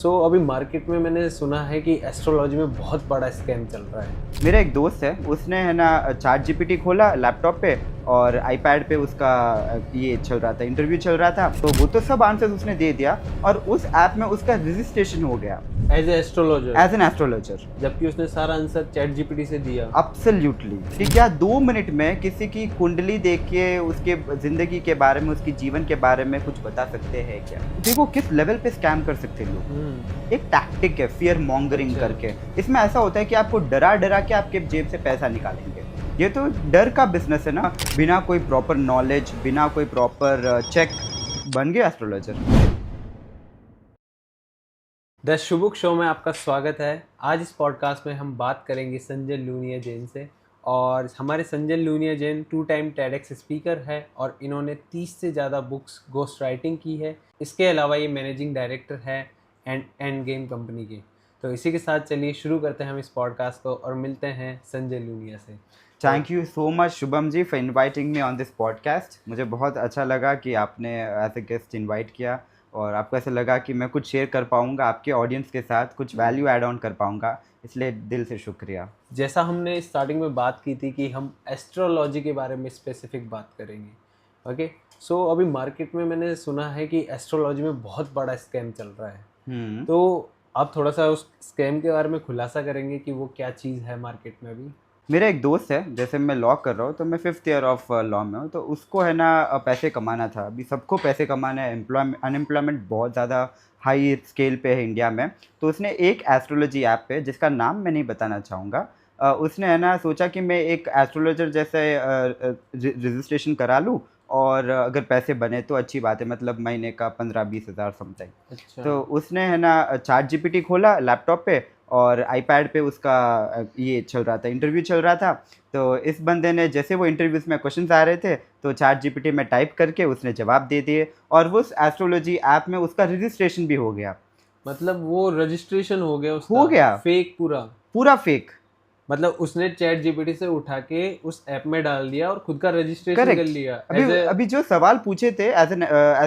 अभी मार्केट में मैंने सुना है कि एस्ट्रोलॉजी में बहुत बड़ा स्कैम चल रहा है। मेरा एक दोस्त है, उसने है ना चैट जीपीटी खोला लैपटॉप पे और आईपैड पे उसका ये चल रहा था, इंटरव्यू चल रहा था, तो वो तो सब आंसर्स उसने दे दिया और उस ऐप में उसका रजिस्ट्रेशन हो गया as astrologer, as an astrologer. जबकि उसने सारा आंसर चैट जीपीटी से दिया। एब्सोल्युटली कि क्या 2 मिनट में किसी की कुंडली देख के उसके जिंदगी के बारे में, उसकी जीवन के बारे में कुछ बता सकते हैं क्या? देखो किस लेवल पे स्कैम कर सकते हैं लोग। एक टैक्टिक है फियर मॉन्गरिंग करके। इसमें ऐसा होता है कि आपको डरा डरा के आपके जेब से पैसा निकालेंगे। ये तो डर का बिजनेस है ना, बिना कोई प्रॉपर नॉलेज, बिना कोई प्रॉपर चेक बन गया एस्ट्रोलॉजर। द शुभुक शो में आपका स्वागत है। आज इस पॉडकास्ट में हम बात करेंगे संजय लूनिया जैन से। और हमारे Sanjay Luniya Jain 2 time TEDx speaker है और इन्होंने 30 से ज़्यादा बुक्स घोस्ट राइटिंग की है। इसके अलावा ये मैनेजिंग डायरेक्टर है एंड गेम कंपनी के। तो इसी के साथ चलिए शुरू करते हैं हम इस पॉडकास्ट को और मिलते हैं संजय लूनिया से। Thank you so much Shubham ji for inviting me on this podcast. मुझे बहुत अच्छा लगा कि आपने एज ए गेस्ट इनवाइट किया और आपको ऐसा लगा कि मैं कुछ शेयर कर पाऊँगा आपके ऑडियंस के साथ, कुछ वैल्यू ऐड ऑन कर पाऊँगा, इसलिए दिल से शुक्रिया। जैसा हमने स्टार्टिंग में बात की थी कि हम एस्ट्रोलॉजी के बारे में स्पेसिफिक बात करेंगे। ओके, सो अभी मार्केट में मैंने सुना है कि एस्ट्रोलॉजी में बहुत बड़ा स्कैम चल रहा है। तो आप थोड़ा सा उस स्कैम के बारे में खुलासा करेंगे कि वो क्या चीज़ है मार्केट में अभी। मेरा एक दोस्त है, जैसे मैं लॉ कर रहा हूँ तो मैं 5th ईयर ऑफ लॉ में हूँ, तो उसको है ना पैसे कमाना था। अभी सबको पैसे कमाना है, अनएम्प्लॉयमेंट बहुत ज़्यादा हाई स्केल पे है इंडिया में। तो उसने एक एस्ट्रोलॉजी ऐप पे, जिसका नाम मैं नहीं बताना चाहूँगा, उसने है ना सोचा कि मैं एक एस्ट्रोलॉजर जैसे रजिस्ट्रेशन करा लूँ और अगर पैसे बने तो अच्छी बात है, मतलब महीने का 15-20 हज़ार समथिंग। अच्छा। तो उसने है ना चैट जीपीटी खोला लैपटॉप पे और आईपैड पे उसका ये चल रहा था, इंटरव्यू चल रहा था। तो इस बंदे ने, जैसे वो इंटरव्यूज़ में क्वेश्चंस आ रहे थे, तो चैट जीपीटी में टाइप करके उसने जवाब दे दिए और वो उस एस्ट्रोलॉजी ऐप में उसका रजिस्ट्रेशन भी हो गया। मतलब वो रजिस्ट्रेशन हो गया उसका? हो गया फेक पूरा? पूरा फेक। मतलब उसने चैट जीपीटी से उठा के उस ऐप में डाल दिया और खुद का रजिस्ट्रेशन कर करेक्ट। लिया अभी एज ए। अभी जो सवाल पूछे थे एज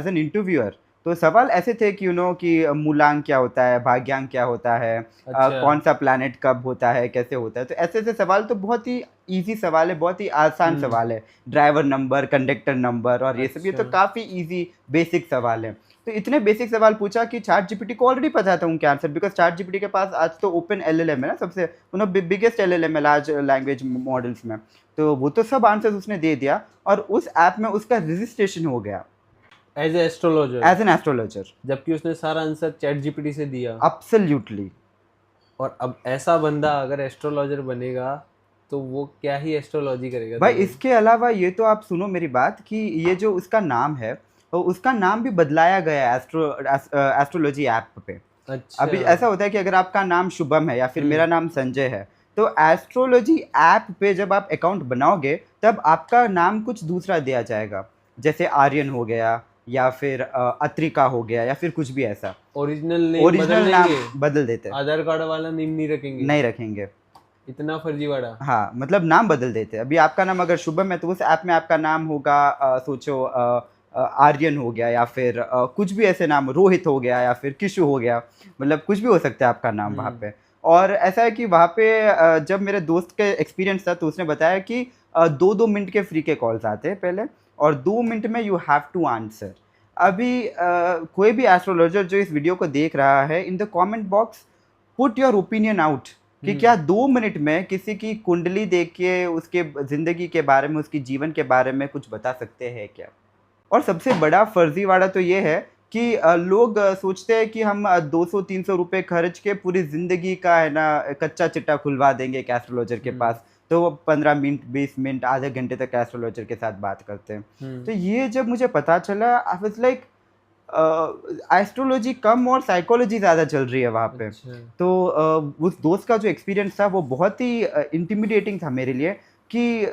एन इंटरव्यूअर, तो सवाल ऐसे थे कि कि मूलांक क्या होता है, भाग्यांक क्या होता है, अच्छा। कौन सा प्लैनेट कब होता है, कैसे होता है। तो ऐसे ऐसे सवाल, तो बहुत ही इजी सवाल है, बहुत ही आसान सवाल है। ड्राइवर नंबर, कंडक्टर नंबर और ये सब, ये तो अच्छा। काफ़ी इजी बेसिक सवाल है। तो इतने बेसिक सवाल पूछा कि चैट जीपीटी को ऑलरेडी पता था उनके आंसर, बिकॉज चैट जीपीटी के पास आज तो ओपन एलएलएम है ना, सबसे बिगेस्ट एलएलएम है लार्ज लैंग्वेज मॉडल्स में। तो वो तो सब आंसर्स उसने दे दिया और उस ऐप में उसका रजिस्ट्रेशन हो गया as astrologer, as an astrologer. जबकि उसने सारा आंसर चैट जीपीटी से दिया। एब्सोल्युटली। और अब ऐसा बंदा अगर एस्ट्रोलॉजर बनेगा तो वो क्या ही एस्ट्रोलॉजी करेगा भाई तो। इसके अलावा ये तो आप सुनो मेरी बात, कि ये जो उसका नाम है, तो उसका नाम भी बदलाया गया है एस्ट्रोलॉजी ऐप पे। अच्छा। अभी ऐसा होता है कि अगर आपका नाम शुभम है या फिर मेरा नाम संजय है, तो एस्ट्रोलॉजी ऐप पे जब आप अकाउंट बनाओगे तब आपका नाम कुछ दूसरा दिया जाएगा, जैसे आर्यन हो गया या फिर अत्रिका हो गया या फिर कुछ भी ऐसा। ओरिजिनल नेम बदल ओरिजिनल नाम देंगे? बदल देते हैं, आधार कार्ड वाला नेम नहीं रखेंगे? नहीं रखेंगे। इतना फर्जीवाड़ा? हाँ, मतलब नाम बदल देते हैं। अभी आपका नाम अगर शुभम है तो उस ऐप में आपका नाम होगा सोचो आर्यन हो गया या फिर कुछ भी ऐसे नाम, रोहित हो गया या फिर किशु हो गया, मतलब कुछ भी हो सकता है आपका नाम वहाँ पे। और ऐसा है कि वहाँ पे जब मेरे दोस्त के एक्सपीरियंस था तो उसने बताया कि 2-2 मिनट के फ्री के कॉल्स आते हैं पहले, और 2 मिनट में यू हैव टू आंसर। अभी कोई भी एस्ट्रोलॉजर जो इस वीडियो को देख रहा है, in the comment box put your opinion out कि क्या 2 मिनट में किसी की कुंडली देख के उसके ज़िंदगी के बारे में, उसकी जीवन के बारे में कुछ बता सकते हैं क्या? और सबसे बड़ा फर्जीवाड़ा तो ये है कि लोग सोचते हैं कि हम 200-300 रुपए खर्च के पूरी ज़िंदगी का है ना कच्चा चिट्ठा खुलवा देंगे एक एस्ट्रोलॉजर के पास। तो वो 15 मिनट, 20 मिनट, आधे घंटे तक एस्ट्रोलॉजर के साथ बात करते हैं। तो ये जब मुझे पता चला, आई वाज लाइक एस्ट्रोलॉजी कम और साइकोलॉजी ज़्यादा चल रही है वहाँ पे। अच्छा। तो उस दोस्त का जो एक्सपीरियंस था वो बहुत ही इंटिमिडेटिंग था मेरे लिए, कि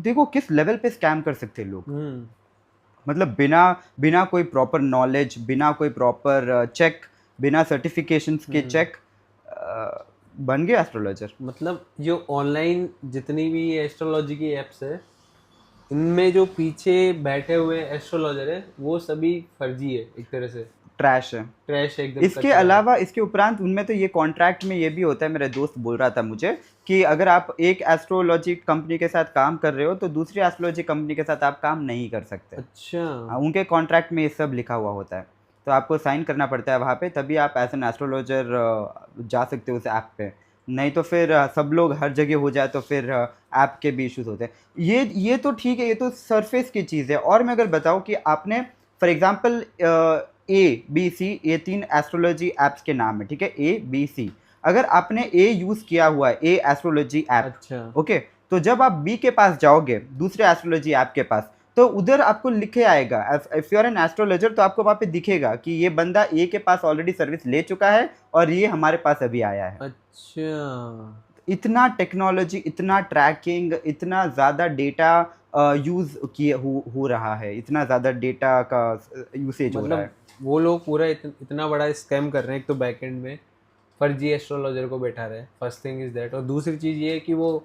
देखो किस लेवल पे स्कैम कर सकते हैं लोग। मतलब बिना बिना कोई प्रॉपर नॉलेज, बिना कोई प्रॉपर चेक, बिना सर्टिफिकेशंस के चेक बन गया एस्ट्रोलॉजर। मतलब जो ऑनलाइन जितनी भी एस्ट्रोलॉजी की एप्स है, इनमें जो पीछे बैठे हुए एस्ट्रोलॉजर है वो सभी फर्जी है एक तरह से। ट्रैश है। ट्रैश एकदम इसके कचरा है। अलावा इसके उपरांत उनमें तो ये कॉन्ट्रैक्ट में ये भी होता है, मेरा दोस्त बोल रहा था मुझे, कि अगर आप एक एस्ट्रोलॉजी कंपनी के साथ काम कर रहे हो तो दूसरी एस्ट्रोलॉजी कंपनी के साथ आप काम नहीं कर सकते। अच्छा। हाँ, उनके कॉन्ट्रैक्ट में ये सब लिखा हुआ होता है, तो आपको साइन करना पड़ता है वहाँ पे, तभी आप एज एन एस्ट्रोलॉजर जा सकते हो उस ऐप पे। नहीं तो फिर सब लोग हर जगह हो जाए तो फिर ऐप के भी इश्यूज होते हैं। ये तो ठीक है, ये तो सरफेस की चीज़ है। और मैं अगर बताऊँ कि आपने for example A B C, ये 3 एस्ट्रोलॉजी ऐप्स के नाम है, ठीक है, ए बी सी। अगर आपने ए यूज़ किया हुआ है, ए एस्ट्रोलॉजी ऐप, अच्छा। ओके, तो जब आप बी के पास जाओगे, दूसरे एस्ट्रोलॉजी ऐप के पास, तो उधर आपको लिखे आएगा, if you are an astrologer, तो आपको वहाँ पे दिखेगा कि ये बंदा ए के पास ऑलरेडी सर्विस ले चुका है और ये हमारे पास अभी आया है। अच्छा। इतना टेक्नोलॉजी, इतना ट्रैकिंग, इतना ज़्यादा डेटा यूज़ किए हो रहा है, इतना ज़्यादा डेटा का यूसेज हो रहा है। मतलब वो लोग पूरा इतना बड़ा स्कैम कर रहे हैं। एक तो बैकएंड में फर्जी एस्ट्रोलॉजर को बैठा रहे हैं, फर्स्ट थिंग इज दैट। और दूसरी चीज़ ये है कि वो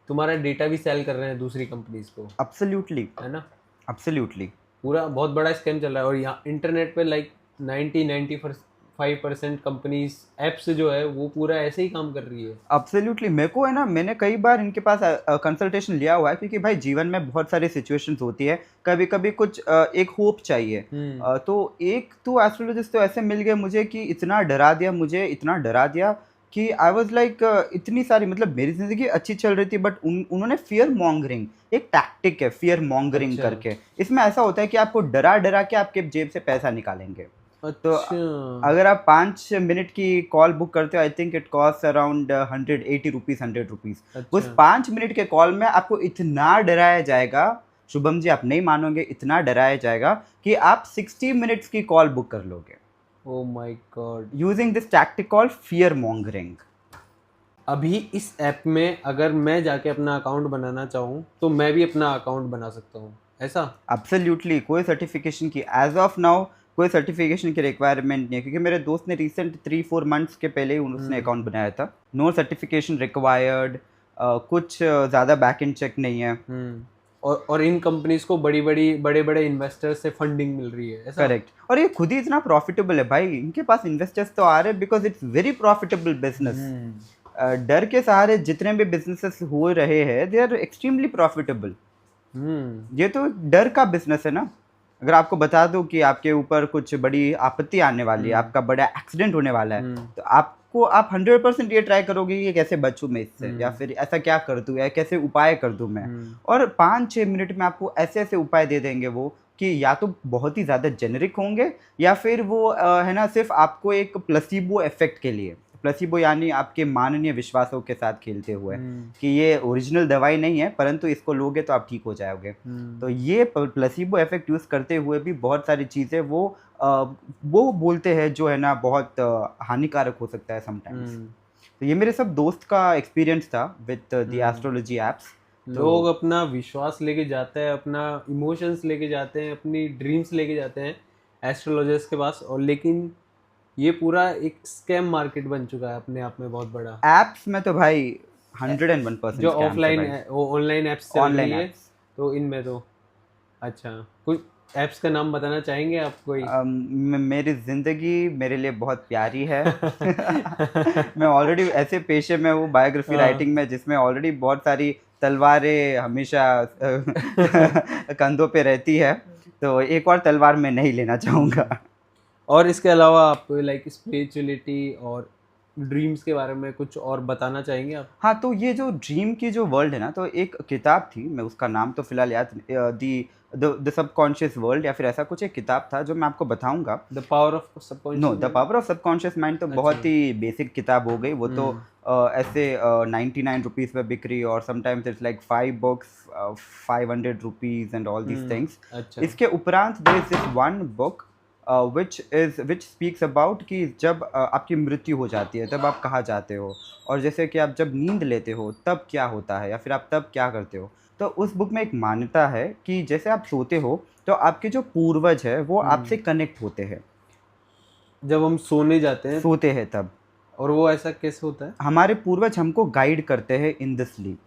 तुम्हारा डेटा भी सेल कर रहे हैं दूसरी कंपनीज को, एब्सोल्युटली, है ना। एब्सोल्युटली। पूरा बहुत बड़ा स्कैम चल रहा है। और यहाँ इंटरनेट पे लाइक 90-95% कंपनीज ऐप्स जो है वो पूरा ऐसे ही काम कर रही है। एब्सोल्युटली, मेरे को है ना, मैंने कई बार इनके पास कंसल्टेशन लिया हुआ है, क्योंकि भाई जीवन में बहुत सारी सिचुएशंस होती है, कभी कभी कुछ एक होप चाहिए। तो एक तो एस्ट्रोलॉजिस्ट तो ऐसे मिल गए मुझे कि इतना डरा दिया मुझे, इतना डरा दिया कि आई वाज लाइक, इतनी सारी, मतलब मेरी ज़िंदगी अच्छी चल रही थी, बट उन्होंने फियर मॉन्गरिंग, एक टैक्टिक है फियर मॉन्गरिंग अच्छा। करके। इसमें ऐसा होता है कि आपको डरा डरा के आपके जेब से पैसा निकालेंगे। तो अच्छा। अगर आप 5 मिनट की कॉल बुक करते हो, I think it cost around 180 rupees, 100 rupees. उस अच्छा। 5 मिनट के कॉल में आपको इतना डराया जाएगा, शुभम जी आप नहीं मानोगे, इतना डराया जाएगा कि आप 60 मिनट्स की कॉल बुक कर लोगे, oh my God. Using this tactic called fear mongering. अभी इस ऐप में अगर मैं जाके अपना अकाउंट बनाना चाहूँ तो मैं भी अपना अकाउंट बना सकता हूँ, ऐसा? एब्सोल्युटली, कोई सर्टिफिकेशन की एज ऑफ नाउ कोई सर्टिफिकेशन की रिक्वायरमेंट नहीं है, क्योंकि मेरे दोस्त ने रिसेंट 3-4 मंथ्स के पहले ही उसने अकाउंट बनाया था। नो सर्टिफिकेशन रिक्वायर्ड, कुछ ज़्यादा बैक एंड चेक नहीं है। और इन कंपनीज को बड़े बड़े इन्वेस्टर्स से फंडिंग मिल रही है, ऐसा? करेक्ट। और ये खुद ही इतना प्रॉफिटेबल है भाई, इनके पास इन्वेस्टर्स तो आ रहे हैं because it's very profitable business. डर के सहारे जितने भी बिजनेसेस हो रहे हैं, दे आर एक्सट्रीमली प्रॉफिटेबल। ये तो डर का बिजनेस है ना। अगर आपको बता दो कि आपके ऊपर कुछ बड़ी आपत्ति आने वाली है, आपका बड़ा एक्सीडेंट होने वाला है, तो आप 100% ये ट्राई करोगे कि कैसे बचूं मैं इससे, या फिर ऐसा क्या कर दूं, या कैसे उपाय कर दूं मैं। और 5-6 मिनट में आपको ऐसे ऐसे उपाय दे देंगे वो, कि या तो बहुत ही ज़्यादा जेनरिक होंगे, या फिर वो है ना, सिर्फ आपको एक प्लेसिबो इफेक्ट के लिए, प्लेसिबो यानी आपके माननीय विश्वासों के साथ खेलते हुए, कि ये ओरिजिनल दवाई नहीं है, परंतु इसको लोगे तो आप ठीक हो जाओगे। तो ये प्लेसिबो इफेक्ट यूज़ करते हुए भी बहुत सारी चीज़ें वो बोलते हैं जो है ना बहुत हानिकारक हो सकता है समटाइम्स। तो ये मेरे सब दोस्त का एक्सपीरियंस था विद द एस्ट्रोलॉजी ऐप्स। लोग अपना विश्वास लेके जाते हैं, अपना इमोशंस लेके जाते हैं, अपनी ड्रीम्स लेके जाते हैं एस्ट्रोलॉजर्स के पास, और लेकिन ये पूरा एक स्कैम मार्केट बन चुका है अपने आप में बहुत बड़ा। ऐप्स में तो भाई 101% जो ऑफलाइन है, वो ऑनलाइन ऐप्स चल रही है, ऐप्स। तो इनमें तो अच्छा कुछ ऐप्स का नाम बताना चाहेंगे आप कोई? मेरी ज़िंदगी मेरे लिए बहुत प्यारी है। मैं ऑलरेडी ऐसे पेशे में हूँ, बायोग्राफी राइटिंग में, जिसमें ऑलरेडी बहुत सारी तलवारें हमेशा कंधों पे रहती है, तो एक और तलवार मैं नहीं लेना चाहूँगा। और इसके अलावा आप लाइक स्पिरिचुअलिटी और ड्रीम्स के बारे में कुछ और बताना चाहेंगे आप? हाँ, तो ये जो ड्रीम की जो वर्ल्ड है ना, तो एक किताब थी, मैं उसका नाम तो फिलहाल याद, द सबकॉन्शियस वर्ल्ड या फिर ऐसा कुछ एक किताब था, जो मैं आपको बताऊंगा। The power of subconscious. No, the power of subconscious mind तो बहुत ही बेसिक किताब हो गई वो तो। ऐसे 99 रुपीज़ में बिक रही, और sometimes it's like 5 books 500 rupees and all these things. इसके उपरांत there is this one book which speaks about कि जब आपकी मृत्यु हो जाती है तब आप कहाँ जाते हो, और जैसे कि आप जब नींद लेते हो तब क्या होता है, या फिर आप तब क्या करते हो। तो उस बुक में एक मान्यता है कि जैसे आप सोते हो तो आपके जो पूर्वज है वो आपसे कनेक्ट होते हैं जब हम सोते हैं तब। और वो ऐसा कैसे होता है? हमारे पूर्वज हमको गाइड करते हैं इन द स्लीप।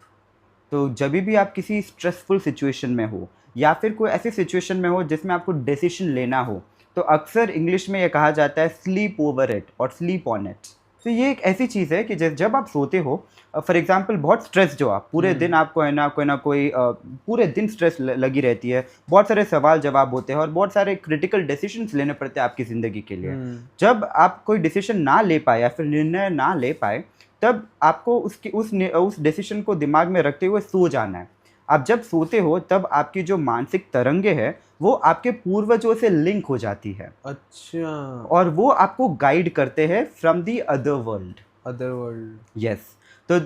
तो जब भी आप किसी स्ट्रेसफुल सिचुएशन में हो, या फिर कोई ऐसी सिचुएशन में हो जिसमें आपको डिसीजन लेना हो, तो अक्सर इंग्लिश में ये कहा जाता है स्लीप ओवर इट और स्लीप ऑन इट। तो ये एक ऐसी चीज़ है कि जब आप सोते हो, फॉर एग्जांपल बहुत स्ट्रेस जो आप पूरे दिन आपको है ना कोई पूरे दिन स्ट्रेस लगी रहती है, बहुत सारे सवाल जवाब होते हैं और बहुत सारे क्रिटिकल डिसीजंस लेने पड़ते हैं आपकी ज़िंदगी के लिए। जब आप कोई डिसीजन ना ले पाए या फिर निर्णय ना ले पाए, तब आपको उस डिसीजन को दिमाग में रखते हुए सो जाना है। आप जब सोते हो तब आपकी जो मानसिक तरंगे हैं वो आपके पूर्वजों से लिंक हो जाती है। अच्छा। और वो आपको गाइड करते हैं from the other world. Other world. Yes. तो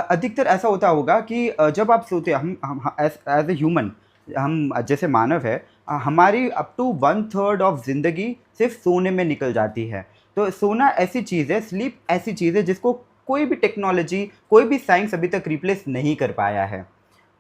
अधिकतर ऐसा होता होगा कि जब आप सोते हैं, हम एज ए ह्यूमन, हम जैसे मानव है, हमारी अप टू 1/3 ऑफ ज़िंदगी सिर्फ सोने में निकल जाती है। तो सोना ऐसी चीज़ है, स्लीप ऐसी चीज़ है जिसको कोई भी टेक्नोलॉजी, कोई भी साइंस अभी तक रिप्लेस नहीं कर पाया है।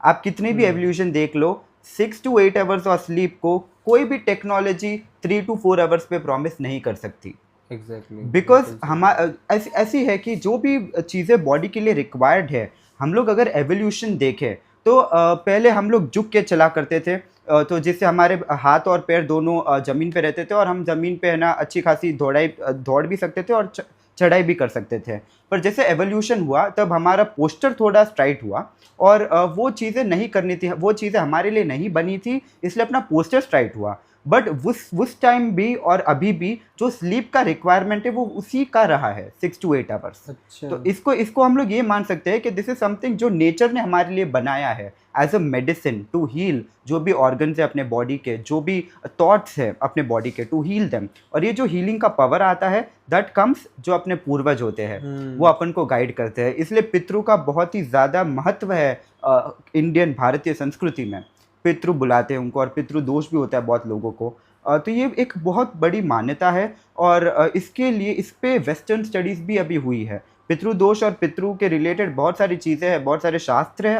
आप कितनी भी एवोल्यूशन देख लो, 6 to 8 आवर्स ऑफ स्लीप को कोई भी टेक्नोलॉजी 3 to 4 आवर्स पे प्रॉमिस नहीं कर सकती। एग्जैक्टली। बिकॉज हम ऐसी है कि जो भी चीज़ें बॉडी के लिए रिक्वायर्ड है, हम लोग अगर एवोल्यूशन देखें तो पहले हम लोग झुक के चला करते थे, तो जिससे हमारे हाथ और पैर दोनों ज़मीन पे रहते थे और हम ज़मीन पे है ना अच्छी खासी दौड़ भी सकते थे और चढ़ाई भी कर सकते थे। पर जैसे एवोल्यूशन हुआ तब हमारा पोस्चर थोड़ा स्ट्राइट हुआ और वो चीज़ें नहीं करनी थी, वो चीज़ें हमारे लिए नहीं बनी थी, इसलिए अपना पोस्चर स्ट्राइट हुआ। बट उस टाइम भी और अभी भी जो स्लीप का रिक्वायरमेंट है वो उसी का रहा है, 6 to 8 आवर्स। अच्छा। तो इसको हम लोग ये मान सकते हैं कि दिस इज समथिंग जो नेचर ने हमारे लिए बनाया है as a medicine to heal जो भी ऑर्गन्स है अपने बॉडी के, जो भी थॉट्स है अपने बॉडी के, टू हील देम। और ये जो हीलिंग का पावर आता है दैट कम्स जो अपने पूर्वज होते हैं वो अपन को गाइड करते हैं। इसलिए पितृ का बहुत ही ज़्यादा महत्व है इंडियन भारतीय संस्कृति में। पितृ बुलाते हैं उनको और पितृ दोष भी होता है बहुत लोगों को। तो ये एक बहुत बड़ी मान्यता है और इसके लिए इस पे वेस्टर्न स्टडीज़ भी अभी हुई है। पितृदोष और पितृ के रिलेटेड बहुत सारी चीज़ें हैं, बहुत सारे शास्त्र हैं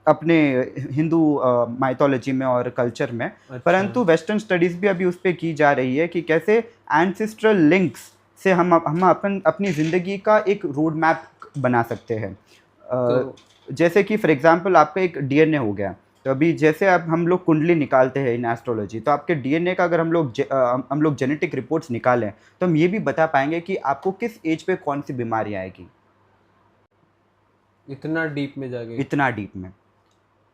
अपने हिंदू माइथोलॉजी में और कल्चर में। अच्छा। परंतु वेस्टर्न स्टडीज़ भी अभी उस पर की जा रही है कि कैसे एंसेस्ट्रल लिंक्स से हम अपनी ज़िंदगी का एक रोड मैप बना सकते हैं। जैसे कि फॉर एग्जांपल आपका एक डीएनए हो गया, तो अभी जैसे अब हम लोग कुंडली निकालते हैं इन एस्ट्रोलॉजी, तो आपके डीएनए का अगर हम लोग जेनेटिक रिपोर्ट्स निकालें तो हम ये भी बता पाएंगे कि आपको किस एज पे कौन सी बीमारी आएगी। इतना डीप में जाके? इतना डीप में।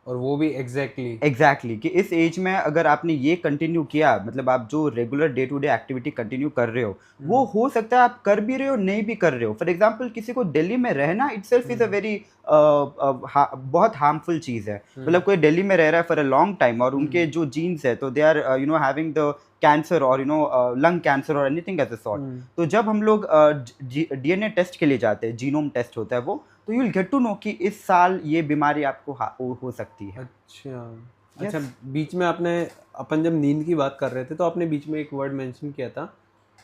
और वो भी एग्जैक्टली कि इस एज में अगर आपने ये कंटिन्यू किया, मतलब आप जो regular day to day activity continue कर रहे हो वो हो सकता है आप कर भी रहे हो नहीं भी कर रहे हो। फॉर एग्जांपल किसी को दिल्ली में रहना इटसेल्फ इज अ वेरी बहुत हार्मफुल चीज़ है। मतलब कोई दिल्ली में रह रहा है फॉर अ लॉन्ग टाइम और उनके जो जीन्स है तो they are having the cancer और लंग कैंसर और एनीथिंग एज अ सॉर्ट। तो जब हम लोग डीएनए टेस्ट के लिए जाते हैं, जीनोम टेस्ट होता है वो, तो you will get to know कि इस साल ये बीमारी आपको हो सकती है। अच्छा। अच्छा, बीच में अपन जब नींद की बात कर रहे थे तो आपने बीच में एक वर्ड मेंशन किया था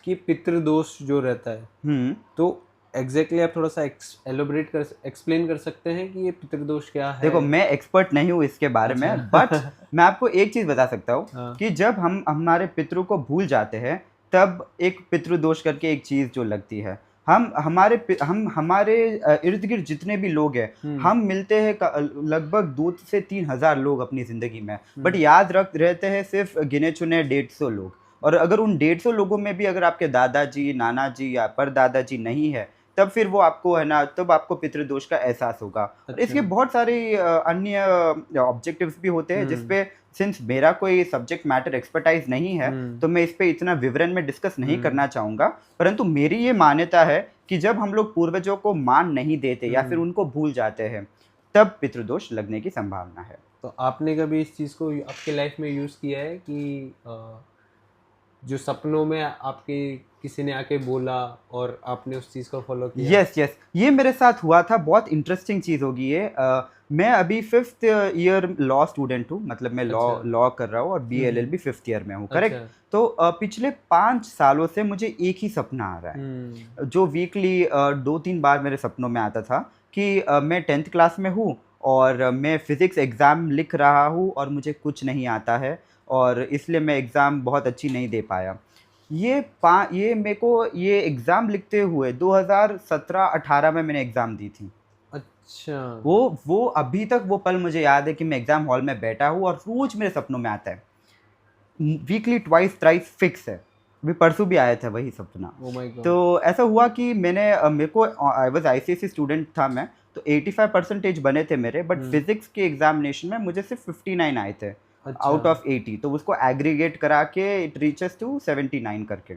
कि पितृदोष जो रहता है। तो एग्जैक्टली आप थोड़ा सा एक्सप्लेन कर सकते हैं कि ये पितृदोष क्या है? देखो मैं एक्सपर्ट नहीं हूँ इसके बारे में, बट मैं आपको एक चीज़ बता सकता हूँ कि जब हम हमारे पितरों को भूल जाते हैं तब एक पितृदोष करके एक चीज़ जो लगती है, हम हमारे इर्द गिर्द जितने भी लोग हैं हम मिलते हैं लगभग 2 से 3 हज़ार लोग अपनी ज़िंदगी में, बट याद रहते हैं सिर्फ गिने चुने 150 लोग। और अगर उन 150 लोगों में भी अगर आपके दादाजी, नाना जी या परदादाजी नहीं है तब फिर वो आपको है ना, तब आपको पितृदोष का एहसास होगा। अच्छा। इसके बहुत सारे अन्य ऑब्जेक्टिव्स भी होते हैं जिसपे सिंस मेरा कोई सब्जेक्ट मैटर एक्सपर्टाइज नहीं है तो मैं इस पे इतना विवरण में डिस्कस नहीं करना चाहूँगा। परंतु मेरी ये मान्यता है कि जब हम लोग पूर्वजों को मान नहीं देते या फिर उनको भूल जाते हैं तब पितृदोष लगने की संभावना है। तो आपने कभी इस चीज़ को आपके लाइफ में यूज़ किया है कि जो सपनों में आपके किसी ने आके बोला और आपने उस चीज़ को फॉलो किया? यस, ये मेरे साथ हुआ था। बहुत इंटरेस्टिंग चीज़ होगी ये। मैं अभी 5th ईयर लॉ स्टूडेंट हूँ, मतलब मैं लॉ कर रहा हूँ और BLLB 5th ईयर में हूँ, करेक्ट? तो पिछले 5 सालों से मुझे एक ही सपना आ रहा है जो वीकली 2-3 बार मेरे सपनों में आता था कि मैं 10th क्लास में हूँ और मैं फिज़िक्स एग्ज़ाम लिख रहा हूँ और मुझे कुछ नहीं आता है और इसलिए मैं एग्ज़ाम बहुत अच्छी नहीं दे पाया। ये मेरे को ये एग्ज़ाम लिखते हुए 2017-18 में मैंने एग्ज़ाम दी थी। अच्छा। वो अभी तक वो पल मुझे याद है कि मैं एग्ज़ाम हॉल में बैठा हूँ और रोज़ मेरे सपनों में आता है। वीकली ट्वाइस थ्राइस फिक्स है। अभी परसों भी आया था वही सपना। Oh my God. तो ऐसा हुआ कि मेरे को, आई वाज आईसीएसई स्टूडेंट था मैं, तो 85% बने थे मेरे, बट फिजिक्स के एग्जामिनेशन में मुझे सिर्फ 59 आए थे अच्छा। Out of 80। तो उसको एग्रीगेट करा के इट रीचेस टू 79 करके।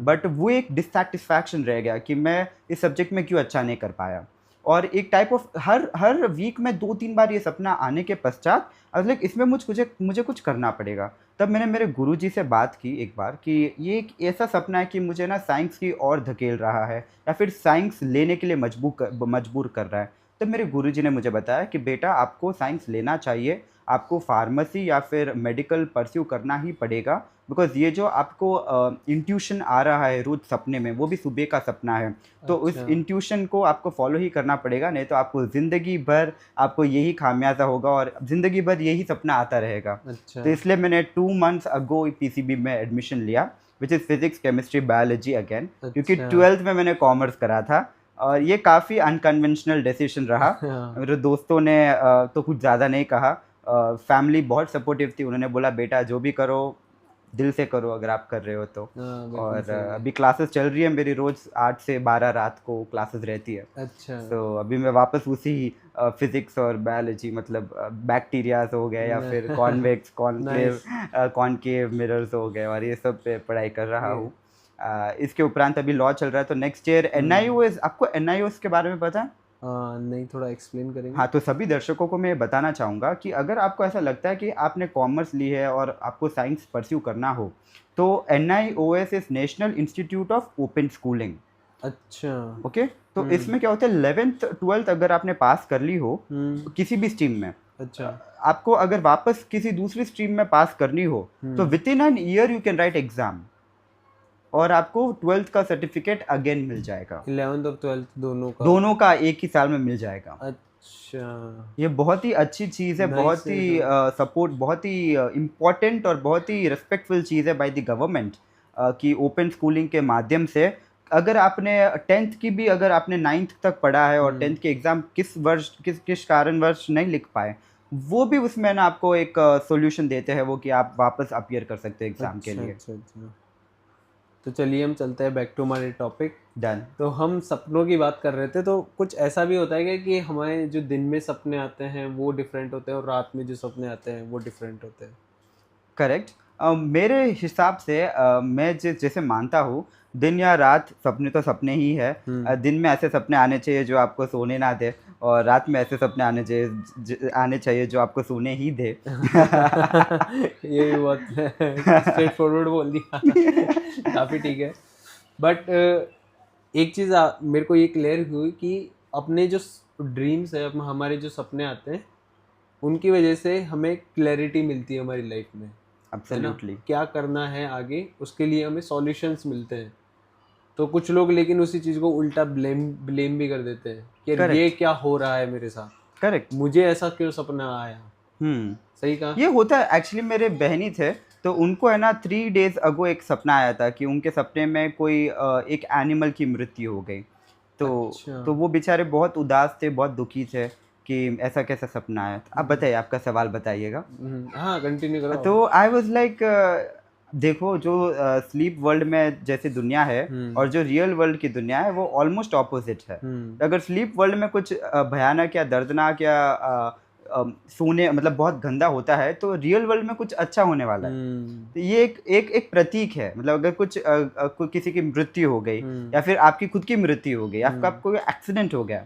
बट वो एक डिससेटिस्फैक्शन रह गया कि मैं इस सब्जेक्ट में क्यों अच्छा नहीं कर पाया। और एक टाइप ऑफ हर हर वीक में 2-3 बार ये सपना आने के पश्चात लाइक इसमें मुझे कुछ करना पड़ेगा। तब मैंने मेरे गुरुजी से बात की एक बार कि ये एक ऐसा सपना है कि मुझे ना साइंस की ओर धकेल रहा है या फिर साइंस लेने के लिए मजबूर कर रहा है। तब मेरे गुरुजी ने मुझे बताया कि बेटा आपको साइंस लेना चाहिए, आपको फार्मेसी या फिर मेडिकल परस्यू करना ही पड़ेगा, बिकॉज ये जो आपको इंट्यूशन आ रहा है रोज सपने में, वो भी सुबह का सपना है, तो उस अच्छा। इंट्यूशन को आपको फॉलो ही करना पड़ेगा, नहीं तो आपको ज़िंदगी भर आपको यही खामियाजा होगा और ज़िंदगी भर यही सपना आता रहेगा। अच्छा। तो इसलिए मैंने 2 मंथ्स अगो पीसीबी में एडमिशन लिया, which is physics chemistry biology again, क्योंकि अच्छा। 12th में मैंने कॉमर्स करा था। और ये काफ़ी अनकन्वेंशनल डिसीजन रहा। हाँ, मेरे दोस्तों ने तो कुछ ज़्यादा नहीं कहा, फैमिली बहुत सपोर्टिव थी, उन्होंने बोला बेटा जो भी करो दिल से करो अगर आप कर रहे हो तो। हाँ, बिल्कुल और सही है। अभी क्लासेस चल रही है मेरी, रोज़ 8 से 12 रात को क्लासेस रहती है। अच्छा। तो अभी मैं वापस उसी फिजिक्स और बायोलॉजी, मतलब बैक्टीरियाज हो गए या फिर convex conclave nice. Concave mirrors हो गए, और ये सब पे पढ़ाई कर रहा ये हूँ। इसके उपरांत अभी लॉ चल रहा है, तो नेक्स्ट ईयर एनआईओएस, आपको एनआईओएस के बारे में पता है? नहीं, थोड़ा एक्सप्लेन करेंगे? हाँ, तो सभी दर्शकों को मैं ये बताना चाहूँगा कि अगर आपको ऐसा लगता है कि आपने कॉमर्स ली है और आपको साइंस परस्यू करना हो, तो NIOS is national institute of open schooling. अच्छा। ओके, तो इसमें क्या होता है, 11th 12th अगर आपने पास कर ली हो किसी भी स्ट्रीम में, अच्छा। आपको अगर वापस किसी दूसरी स्ट्रीम में पास करनी हो, तो with in an year you can write exam और आपको 12th का सर्टिफिकेट अगेन मिल जाएगा। 11th और 12th दोनों का एक ही साल में मिल जाएगा। अच्छा। ये बहुत ही अच्छी चीज़ है, Nice बहुत है ही तो। सपोर्ट, बहुत ही इम्पोर्टेंट और बहुत ही रिस्पेक्टफुल चीज़ है बाय द गवर्नमेंट, कि ओपन स्कूलिंग के माध्यम से अगर आपने 10th की भी, अगर आपने 9th तक पढ़ा है और 10th के एग्ज़ाम किस किस कारणवश नहीं लिख पाए, वो भी उसमें ना आपको एक सॉल्यूशन देते हैं वो, कि आप वापस अपीयर कर सकते हैं एग्ज़ाम के अच्छा, लिए। अच्छा, अच्छा। तो चलिए हम चलते हैं बैक टू हमारे टॉपिक। डन। तो हम सपनों की बात कर रहे थे, तो कुछ ऐसा भी होता है क्या कि हमारे जो दिन में सपने आते हैं वो डिफरेंट होते हैं और रात में जो सपने आते हैं वो डिफरेंट होते हैं? करेक्ट। मेरे हिसाब से मैं जैसे मानता हूँ, दिन या रात सपने तो सपने ही है। दिन में ऐसे सपने आने चाहिए जो आपको सोने ना दे, और रात में ऐसे सपने आने चाहिए जो आपको सोने ही दे। ये भी बहुत स्ट्रेट फॉरवर्ड बोल दिया। काफ़ी ठीक है। बट एक चीज़ मेरे को ये क्लियर हुई कि अपने जो ड्रीम्स है, हमारे जो सपने आते हैं उनकी वजह से हमें क्लैरिटी मिलती है हमारी लाइफ में, है ना? एब्सोल्युटली। क्या करना है आगे, उसके लिए हमें सॉल्यूशंस मिलते हैं। तो कुछ लोग लेकिन उसी चीज़ को उल्टा ब्लेम भी कर देते हैं कि यार ये करेक्ट। क्या हो रहा है मेरे साथ, करेक्ट। मुझे ऐसा क्यों सपना आया। सही कहा। ये होता है एक्चुअली। मेरे बहनी थे, तो उनको है ना 3 days अगो एक सपना आया था कि उनके सपने में कोई एक एनिमल की मृत्यु हो गई। तो अच्छा। तो वो बेचारे बहुत उदास थे, बहुत दुखी थे कि ऐसा कैसा सपना आया। अब बताइए, आपका सवाल बताइएगा। हाँ, कंटिन्यू करो आप। तो आई वाज लाइक, देखो जो स्लीप वर्ल्ड में जैसी दुनिया है और जो रियल वर्ल्ड की दुनिया है, वो ऑलमोस्ट ऑपोजिट है। अगर स्लीप वर्ल्ड में कुछ भयानक या दर्दनाक या सोने मतलब बहुत गंदा होता है, तो रियल वर्ल्ड में कुछ अच्छा होने वाला है। तो ये एक प्रतीक है, मतलब अगर किसी की मृत्यु हो गई या फिर आपकी खुद की मृत्यु हो गई, आपका कोई एक्सीडेंट हो गया,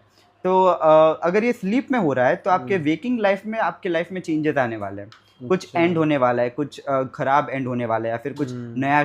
तो अगर ये स्लीप में हो रहा है तो आपके वेकिंग लाइफ में, आपके लाइफ में चेंजेस आने वाले हैं। कुछ अच्छा। एंड होने वाला है, कुछ खराब एंड होने वाला है, या फिर कुछ नया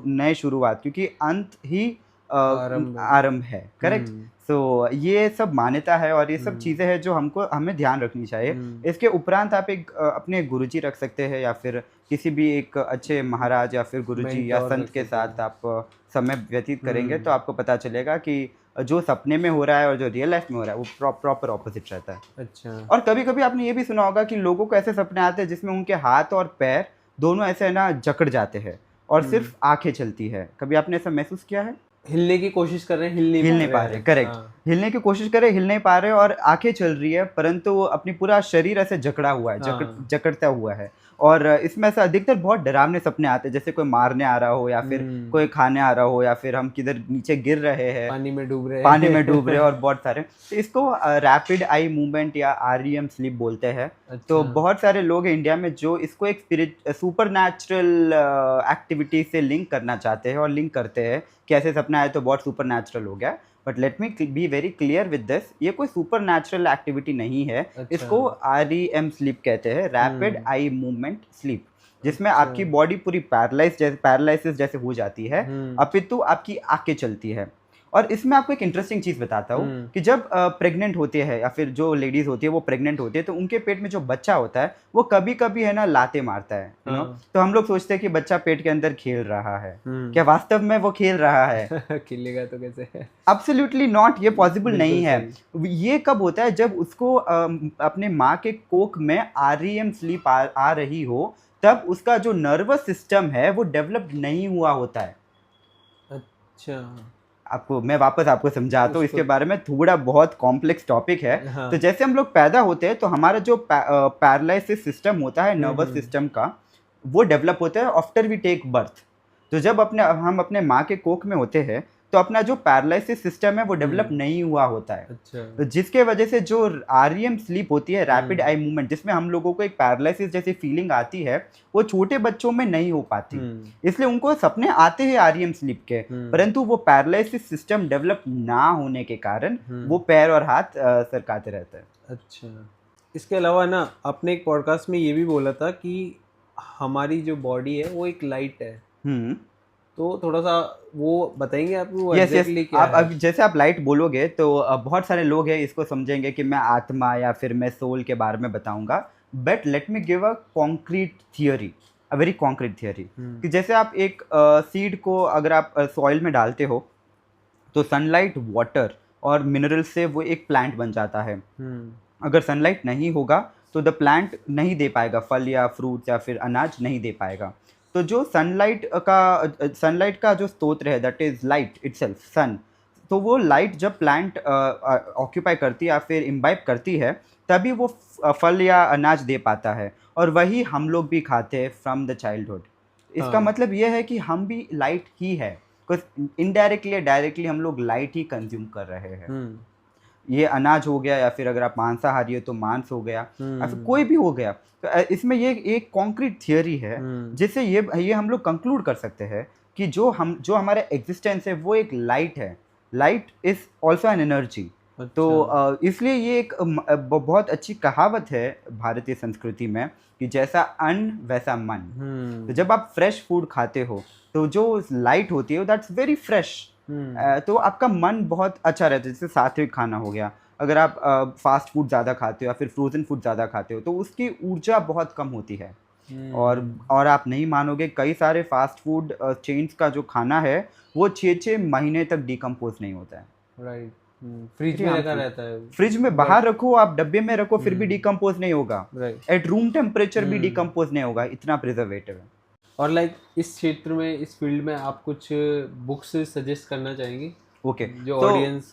नए शुरुआत, क्योंकि अंत ही आरंभ है। करेक्ट। सो ये सब मान्यता है और ये सब चीज़ें हैं जो हमें ध्यान रखनी चाहिए। इसके उपरांत आप एक अपने गुरुजी रख सकते हैं, या फिर किसी भी एक अच्छे महाराज या फिर गुरुजी या मेंटोर संत रख के सकते साथ आप समय व्यतीत करेंगे, तो आपको पता चलेगा कि जो सपने में हो रहा है और जो रियल लाइफ में हो रहा है वो प्रॉपर ऑपोजिट रहता है। अच्छा। और कभी कभी आपने ये भी सुना होगा कि लोगों को ऐसे सपने आते हैं जिसमें उनके हाथ और पैर दोनों ऐसे ना जकड़ जाते हैं और सिर्फ आंखें चलती है। कभी आपने ऐसा महसूस किया है? हिलने की कोशिश कर रहे हैं, हिल हिल नहीं नहीं पा पा रहे रहे। हैं। करेक्ट। हाँ। हिलने की कोशिश करे, हिल नहीं पा रहे, और आंखें चल रही है परंतु वो अपनी पूरा शरीर ऐसे जकड़ा हुआ है, हाँ। जकड़ता हुआ है। और इसमें ऐसा अधिकतर बहुत डरावने सपने आते हैं, जैसे कोई मारने आ रहा हो या फिर कोई खाने आ रहा हो या फिर हम किधर नीचे गिर रहे हैं, पानी में डूब रहे हैं और बहुत सारे। तो इसको रैपिड आई मूवमेंट या REM स्लीप बोलते हैं। तो बहुत सारे लोग हैं इंडिया में जो इसको एक सुपर नेचुरल एक्टिविटी से लिंक करना चाहते हैं और लिंक करते हैं कि ऐसे सपना आए तो बहुत सुपर नेचुरल हो गया। But let me be very clear with this, ये कोई सुपर नेचुरल एक्टिविटी नहीं है। इसको REM स्लीप कहते हैं, रैपिड आई मूवमेंट स्लीप, जिसमें आपकी बॉडी पूरी पैरालिसिस जैसे हो जाती है, अपितु आपकी आंखें चलती है। और इसमें आपको एक इंटरेस्टिंग चीज़ बताता हूँ कि जब प्रेग्नेंट होते हैं या फिर जो लेडीज होती है वो प्रेग्नेंट होती है, तो उनके पेट में जो बच्चा होता है वो कभी कभी है ना लाते मारता है, यू नो। तो हम लोग सोचते हैं कि बच्चा पेट के अंदर खेल रहा है, क्या वास्तव में वो खेल रहा है? खेलेगा तो कैसे? एब्सोल्युटली नॉट, ये पॉसिबल नहीं है। ये कब होता है? जब उसको अपने माँ के कोख में REM स्लीप आ रही हो, तब उसका जो नर्वस सिस्टम है वो डेवलप नहीं हुआ होता है। अच्छा, मैं वापस आपको समझाता हूँ इसके बारे में, थोड़ा बहुत कॉम्प्लेक्स टॉपिक है। तो जैसे हम लोग पैदा होते हैं तो हमारा जो पैरालिसिस सिस्टम होता है नर्वस सिस्टम का, वो डेवलप होता है आफ्टर वी टेक बर्थ। तो जब हम अपने माँ के कोख में होते हैं तो अपना जो पैरालिसिस सिस्टम है वो डेवलप नहीं हुआ होता है। अच्छा। तो जिसके वजह से जो REM स्लीप होती है, रैपिड आई मूवमेंट, जिसमें हम लोगों को एक पैरालिसिस जैसी फीलिंग आती है, वो छोटे बच्चों में नहीं हो पाती। इसलिए उनको सपने आते हैं REM स्लीप के, परंतु वो पैरालिसिस सिस्टम डेवलप ना होने के कारण वो पैर और हाथ सरकाते रहते हैं। अच्छा, इसके अलावा ना आपने एक पॉडकास्ट में ये भी बोला था कि हमारी जो बॉडी है वो एक लाइट है। तो थोड़ा सा वो बताएंगे आप? वो exactly क्या है? अब जैसे आप लाइट बोलोगे तो बहुत सारे लोग हैं इसको समझेंगे कि मैं आत्मा या फिर मैं सोल के बारे में बताऊंगा। But let me give a concrete theory, a very concrete theory, कि जैसे आप एक सीड को अगर आप सॉइल में डालते हो तो सनलाइट, वाटर और मिनरल से वो एक प्लांट बन जाता है। अगर सनलाइट नहीं होगा तो द प्लांट नहीं दे पाएगा, फल या फ्रूट या फिर अनाज नहीं दे पाएगा। तो जो सनलाइट का जो स्तोत्र है, दैट इज लाइट इटसेल्फ, सन। तो वो लाइट जब प्लांट ऑक्यूपाई करती है या फिर इम्बाइब करती है, तभी वो फल या अनाज दे पाता है। और वही हम लोग भी खाते हैं फ्रॉम द चाइल्डहुड। इसका मतलब ये है कि हम भी लाइट ही है, बिकॉज इनडायरेक्टली या डायरेक्टली हम लोग लाइट ही कंज्यूम कर रहे हैं। ये अनाज हो गया या फिर अगर आप मांसाहारी हो तो मांस हो गया या फिर कोई भी हो गया। तो इसमें ये एक कॉन्क्रीट थियोरी है जिससे ये हम लोग कंक्लूड कर सकते हैं कि जो हमारा एग्जिस्टेंस है वो एक लाइट है। Light is also an energy. तो इसलिए ये एक बहुत अच्छी कहावत है भारतीय संस्कृति में कि जैसा अन्न वैसा मन। तो जब आप फ्रेश फूड खाते हो तो जो लाइट होती है दैट्स वेरी फ्रेश, तो आपका मन बहुत अच्छा रहता है। जैसे सात्विक खाना हो गया, अगर आप फास्ट फूड ज़्यादा खाते हो या फिर फ्रोजन फूड ज़्यादा खाते हो तो उसकी ऊर्जा बहुत कम होती है। और आप नहीं मानोगे, कई सारे फास्ट फूड चेन्स का जो खाना है वो 6-6 महीने तक डिकम्पोज नहीं होता है। राइट, फ्रिज में रखा रहता है। फ्रिज में बाहर रखो, आप डब्बे में रखो, फिर भी डिकम्पोज नहीं होगा। एट रूम टेम्परेचर भी डिकम्पोज नहीं होगा, इतना प्रिजर्वेटिव है। और लाइक इस क्षेत्र में, इस फील्ड में आप कुछ बुक्स सजेस्ट करना चाहेंगे? ओके, जो ऑडियंस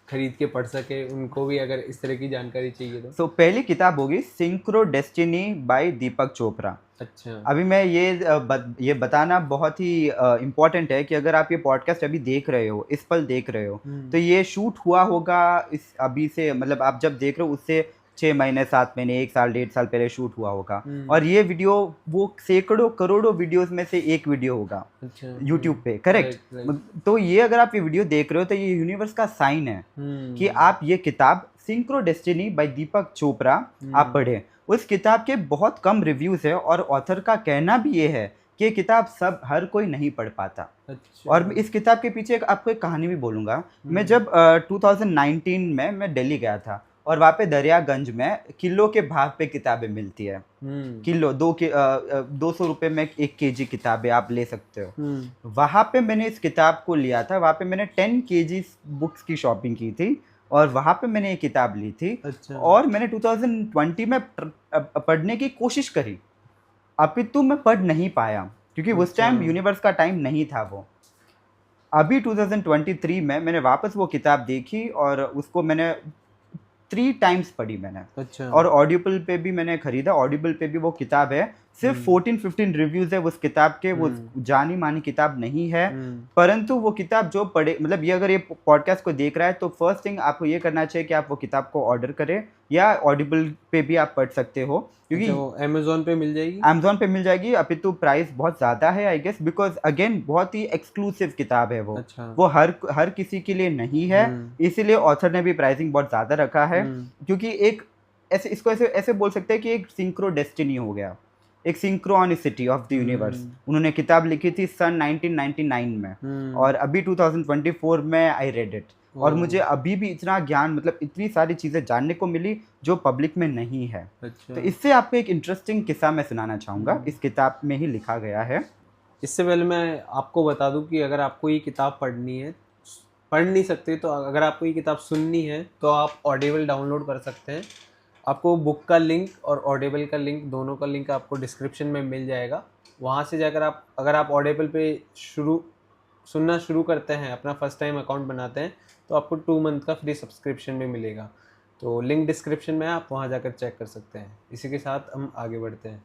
खरीद के पढ़ सके, उनको भी अगर इस तरह की जानकारी चाहिए तो पहली किताब होगी सिंक्रो डेस्टिनी बाय दीपक चोपड़ा। अच्छा। अभी मैं ये बताना बहुत ही इम्पोर्टेंट है कि अगर आप ये पॉडकास्ट अभी देख रहे हो, इस पल देख रहे हो, तो ये शूट हुआ होगा इस अभी से, मतलब आप जब देख रहे हो उससे 6 महीने, 7 महीने, 1 साल, 1.5 साल पहले शूट हुआ होगा। और ये वीडियो वो सैकड़ों करोड़ों वीडियोस में से एक वीडियो होगा। अच्छा। यूट्यूब पे, करेक्ट। तो ये अगर आप ये वीडियो देख रहे हो तो ये यूनिवर्स का साइन है कि आप ये किताब सिंक्रो डेस्टिनी बाय दीपक चोपड़ा आप पढ़े। उस किताब के बहुत कम रिव्यूज है और ऑथर का कहना भी ये है कि ये किताब हर कोई नहीं पढ़ पाता। अच्छा। और इस किताब के पीछे आपको एक कहानी भी बोलूँगा। मैं जब 2019 में मैं दिल्ली गया था और वहाँ पे दरियागंज में किलो के भाव पे किताबें मिलती है। किलो 200 रुपये में 1 kg किताबें आप ले सकते हो। वहाँ पे मैंने इस किताब को लिया था। वहाँ पे मैंने 10 kg बुक्स की शॉपिंग की थी और वहाँ पे मैंने ये किताब ली थी। अच्छा। और मैंने 2020 में पढ़ने की कोशिश करी, अपितु मैं पढ़ नहीं पाया क्योंकि उस टाइम यूनिवर्स का टाइम नहीं था वो। अभी 2023 में मैंने वापस वो किताब देखी और उसको मैंने 3 टाइम्स पढ़ी मैंने। अच्छा। और ऑडिबल पे भी मैंने खरीदा, ऑडिबल पे भी वो किताब है। सिर्फ 14-15 रिव्यूज है उस किताब के, वो जानी मानी किताब नहीं है, परंतु वो किताब जो पढ़े, मतलब ये अगर ये पॉडकास्ट को देख रहा है तो फर्स्ट थिंग आपको ये करना चाहिए कि आप वो किताब को ऑर्डर करें, या ऑडिबल पे भी आप पढ़ सकते हो, क्योंकि अच्छा, वो अमेजोन पे मिल जाएगी। अमेजोन पे मिल जाएगी। अपितु प्राइस बहुत ज़्यादा है आई गेस, बिकॉज अगेन बहुत ही एक्सक्लूसिव किताब है वो। अच्छा। वो हर किसी के लिए नहीं है, इसीलिए ऑथर ने भी प्राइसिंग बहुत ज़्यादा रखा है, क्योंकि एक ऐसे इसको ऐसे ऐसे बोल सकते हैं कि एक सिंक्रो डेस्टिनी हो गया, एक सिंक्रोनिसिटी ऑफ द यूनिवर्स। उन्होंने किताब लिखी थी सन 1999 में, और अभी 2024 में आई रेड इट, और मुझे अभी भी इतना ज्ञान, मतलब इतनी सारी चीज़ें जानने को मिली जो पब्लिक में नहीं है। अच्छा। तो इससे आपको एक इंटरेस्टिंग किस्सा मैं सुनाना चाहूँगा, इस किताब में ही लिखा गया है। इससे पहले मैं आपको बता दूं कि अगर आपको ये किताब पढ़नी है, पढ़ नहीं सकते, तो अगर आपको ये किताब सुननी है तो आप ऑडिबल डाउनलोड कर सकते हैं। आपको बुक का लिंक और ऑडिबल का लिंक, दोनों का लिंक आपको डिस्क्रिप्शन में मिल जाएगा। वहाँ से जाकर आप, अगर आप ऑडिबल पे सुनना शुरू करते हैं, अपना फर्स्ट टाइम अकाउंट बनाते हैं, तो आपको 2 मंथ का फ्री सब्सक्रिप्शन भी मिलेगा। तो लिंक डिस्क्रिप्शन में, आप वहाँ जाकर चेक कर सकते हैं। इसी के साथ हम आगे बढ़ते हैं।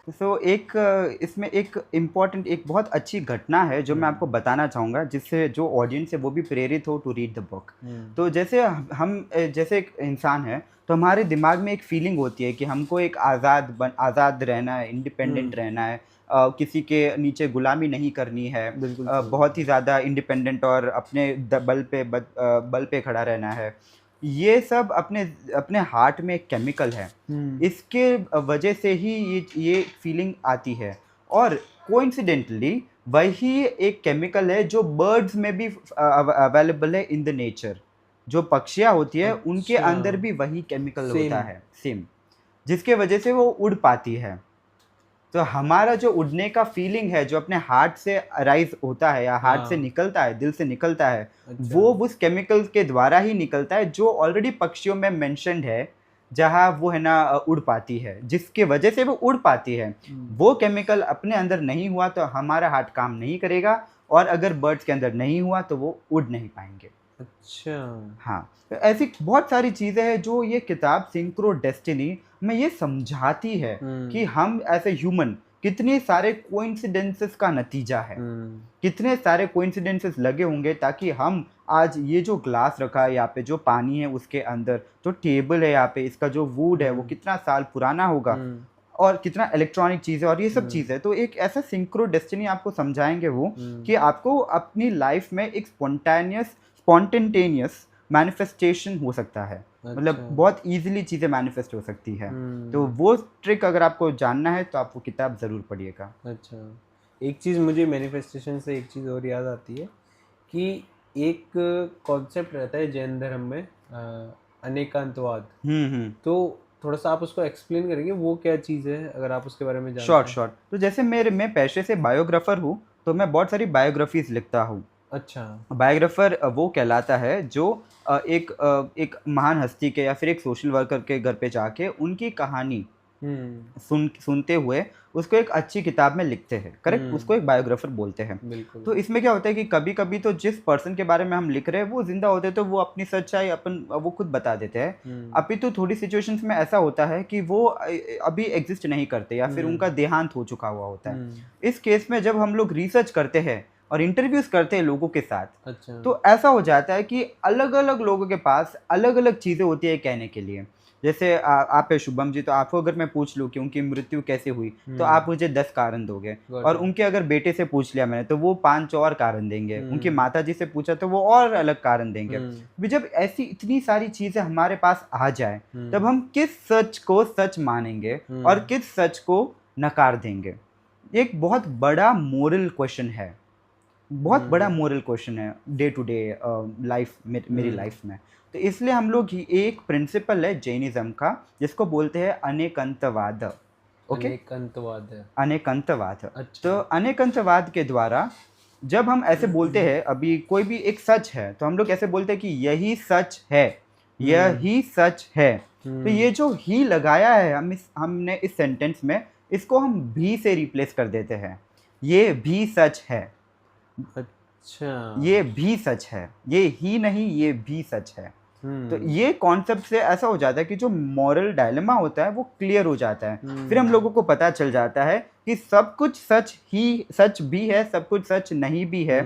एक इसमें एक इम्पॉर्टेंट, एक बहुत अच्छी घटना है जो मैं आपको बताना चाहूँगा, जिससे जो ऑडियंस है वो भी प्रेरित हो टू रीड द बुक। तो जैसे हम जैसे एक इंसान है, तो हमारे दिमाग में एक फीलिंग होती है कि हमको एक आज़ाद रहना है, इंडिपेंडेंट रहना है, किसी के नीचे गुलामी नहीं करनी है, बहुत ही ज़्यादा इंडिपेंडेंट और अपने बल पे खड़ा रहना है। ये सब अपने हार्ट में एक केमिकल है, इसके वजह से ही ये फीलिंग आती है। और कोइंसिडेंटली वही एक केमिकल है जो बर्ड्स में भी अवेलेबल है इन द नेचर। जो पक्षियाँ होती है उनके अंदर भी वही केमिकल होता है, सेम, जिसके वजह से वो उड़ पाती है। तो हमारा जो उड़ने का फीलिंग है, जो अपने हार्ट से अराइज होता है या हार्ट से निकलता है, दिल से निकलता है, वो उस केमिकल के द्वारा ही निकलता है जो ऑलरेडी पक्षियों में मेंशन्ड है, जहाँ वो है ना उड़ पाती है, जिसके वजह से वो उड़ पाती है। वो केमिकल अपने अंदर नहीं हुआ तो हमारा हार्ट काम नहीं करेगा, और अगर बर्ड्स के अंदर नहीं हुआ तो वो उड़ नहीं पाएंगे। अच्छा। हाँ, तो ऐसी बहुत सारी चीज़ें हैं जो ये किताब सिंक्रो डेस्टिनी में ये समझाती है कि हम ऐसे ह्यूमन कितने सारे कोइंसिडेंसेस का नतीजा है, कितने सारे कोइंसिडेंसेस लगे होंगे ताकि हम आज ये जो ग्लास रखा है यहाँ पे, जो पानी है उसके अंदर, जो टेबल है यहाँ पे, इसका जो वुड है वो कितना साल पुराना होगा, और कितना इलेक्ट्रॉनिक चीज़ है, और ये सब चीज़ है। तो एक ऐसा सिंक्रो डेस्टिनी आपको समझाएंगे वो कि आपको अपनी लाइफ में एक स्पॉन्टेनियस मैनिफेस्टेशन हो सकता है। मतलब बहुत इजीली चीज़ें मैनिफेस्ट हो सकती है। तो वो ट्रिक अगर आपको जानना है तो आप वो किताब ज़रूर पढ़िएगा। अच्छा, एक चीज़ मुझे मैनिफेस्टेशन से एक चीज़ और याद आती है कि एक कॉन्सेप्ट रहता है जैन धर्म में, अनेकांतवाद। तो थोड़ा सा आप उसको एक्सप्लेन करेंगे, वो क्या चीज़ है, अगर आप उसके बारे में जानते हैं? शॉर्ट। तो जैसे मैं पेशे से बायोग्राफर हूँ, तो मैं बहुत सारी बायोग्राफीज लिखता हूँ। अच्छा। बायोग्राफर वो कहलाता है जो एक महान हस्ती के या फिर एक सोशल वर्कर के घर पे जाके उनकी कहानी सुनते हुए उसको एक अच्छी किताब में लिखते हैं, करेक्ट, उसको एक बायोग्राफर बोलते हैं। तो इसमें क्या होता है कि कभी कभी तो जिस पर्सन के बारे में हम लिख रहे हैं वो जिंदा होते हैं, तो वो अपनी सच्चाई वो खुद बता देते हैं। अभी तो थोड़ी सिचुएशंस में ऐसा होता है कि वो अभी एग्जिस्ट नहीं करते, या फिर उनका देहांत हो चुका हुआ होता है। इस केस में जब हम लोग रिसर्च करते हैं और इंटरव्यूज करते हैं लोगों के साथ, अच्छा। तो ऐसा हो जाता है कि अलग अलग लोगों के पास अलग अलग चीज़ें होती है कहने के लिए। जैसे आप है शुभम जी, तो आपको अगर मैं पूछ लूँ कि उनकी मृत्यु कैसे हुई, तो आप मुझे 10 कारण दोगे, और उनके अगर बेटे से पूछ लिया मैंने तो वो 5 और कारण देंगे, उनकी माता जी से पूछा तो वो और अलग कारण देंगे। भी जब ऐसी इतनी सारी चीज़ें हमारे पास आ जाए, तब हम किस सच को सच मानेंगे और किस सच को नकार देंगे? एक बहुत बड़ा मोरल क्वेश्चन है, बहुत बड़ा मोरल क्वेश्चन है डे टू डे लाइफ, मेरी लाइफ में। तो इसलिए हम लोग एक प्रिंसिपल है जैनिज्म का जिसको बोलते हैं अनेकंतवाद। ओके, अनेकंतवाद। अच्छा। तो अनेकंतवाद के द्वारा जब हम ऐसे बोलते हैं, अभी कोई भी एक सच है तो हम लोग ऐसे बोलते हैं कि यही सच है, यही सच है। तो ये जो ही लगाया है हमने इस सेंटेंस में, इसको हम भी से रिप्लेस कर देते हैं, ये भी सच है। अच्छा, ये भी सच है, ये ही नहीं, ये भी सच है। तो ये कॉन्सेप्ट से ऐसा हो जाता है कि जो मॉरल डायलेमा होता है वो क्लियर हो जाता है। फिर हम लोगों को पता चल जाता है कि सब कुछ सच भी है, सब कुछ सच नहीं भी है,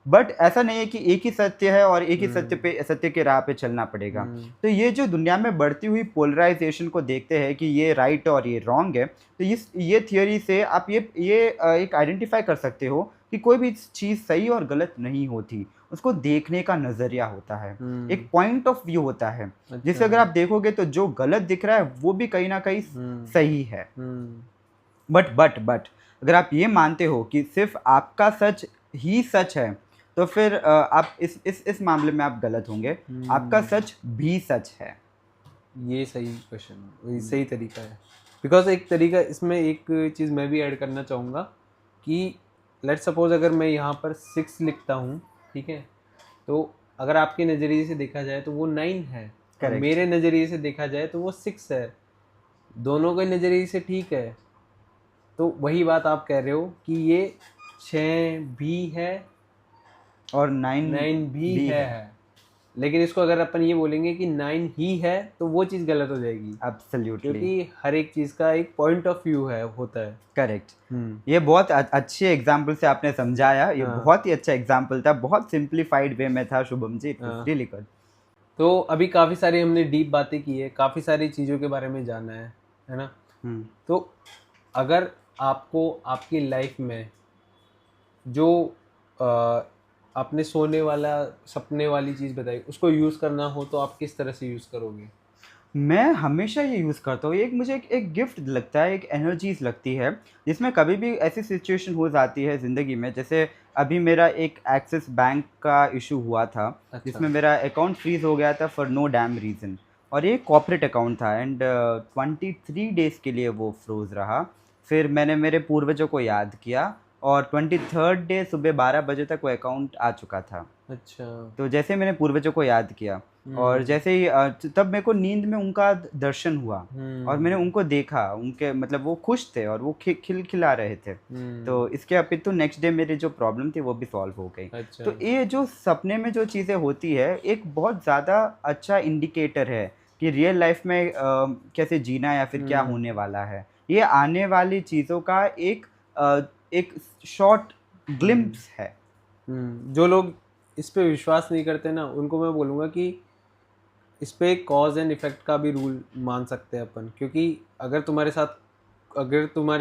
बट ऐसा नहीं है कि एक ही सत्य है और एक ही सत्य के राह पे चलना पड़ेगा। तो ये जो दुनिया में बढ़ती हुई पोलराइजेशन को देखते हैं कि ये राइट और ये रॉन्ग है, तो ये थियोरी से आप ये एक आइडेंटिफाई कर सकते हो कि कोई भी चीज़ सही और गलत नहीं होती, उसको देखने का नज़रिया होता है, एक पॉइंट ऑफ व्यू होता है। जिससे अगर आप देखोगे तो जो गलत दिख रहा है वो भी कहीं ना कहीं सही है। बट अगर आप ये मानते हो कि सिर्फ आपका सच ही सच है, तो फिर आप इस मामले में आप गलत होंगे। आपका सच भी सच है। ये सही क्वेश्चन, सही तरीका है। बिकॉज एक तरीका इसमें एक चीज़ मैं भी ऐड करना चाहूँगा कि लेट्स सपोज अगर मैं यहाँ पर 6 लिखता हूँ, ठीक है, तो अगर आपके नज़रिए से देखा जाए तो वो 9 है, मेरे नज़रिए से देखा जाए तो वो 6 है, दोनों के नज़रिए से ठीक है। तो वही बात आप कह रहे हो कि ये 6 भी है और 9 भी है। लेकिन इसको अगर अपन ये बोलेंगे कि 9 ही है तो वो चीज़ गलत हो जाएगी। एब्सोल्युटली, क्योंकि हर एक चीज़ का एक पॉइंट ऑफ व्यू होता है। करेक्ट। ये बहुत अच्छे एग्जाम्पल से आपने समझाया। ये बहुत ही अच्छा एग्जाम्पल था, बहुत सिंप्लीफाइड वे में था शुभम जी। Really good. तो अभी काफ़ी सारी हमने डीप बातें की है, काफ़ी सारी चीज़ों के बारे में जाना है ना। तो अगर आपको आपकी लाइफ में जो आपने सोने वाला सपने वाली चीज़ बताई उसको यूज़ करना हो तो आप किस तरह से यूज़ करोगे? मैं हमेशा ये यूज़ करता हूँ। मुझे एक गिफ्ट लगता है, एक एनर्जीज लगती है, जिसमें कभी भी ऐसी सिचुएशन हो जाती है ज़िंदगी में। जैसे अभी मेरा एक एक्सिस बैंक का इशू हुआ था। अच्छा। जिसमें मेरा अकाउंट फ्रीज हो गया था फॉर नो डैम रीज़न, और ये कॉर्पोरेट अकाउंट था एंड 23 डेज़ के लिए वो फ्रोज रहा। फिर मैंने मेरे पूर्वजों को याद किया और 23rd डे सुबह 12 बजे तक वो अकाउंट आ चुका था। अच्छा। तो जैसे मैंने पूर्वजों को याद किया और जैसे ही तब मेरे को नींद में उनका दर्शन हुआ और मैंने उनको देखा, उनके मतलब वो खुश थे और वो खिला रहे थे। तो इसके अपितु नेक्स्ट डे मेरी जो प्रॉब्लम थी वो भी सॉल्व हो गई। अच्छा। तो ये जो सपने में जो चीज़ें होती है एक बहुत ज़्यादा अच्छा इंडिकेटर है कि रियल लाइफ में कैसे जीना या फिर क्या होने वाला है। ये आने वाली चीज़ों का एक शॉर्ट ग्लिम्प्स है। जो लोग इस पे विश्वास नहीं करते ना, उनको मैं बोलूँगा कि इस पे कॉज एंड इफेक्ट का भी रूल मान सकते हैं अपन। क्योंकि अगर तुम्हारे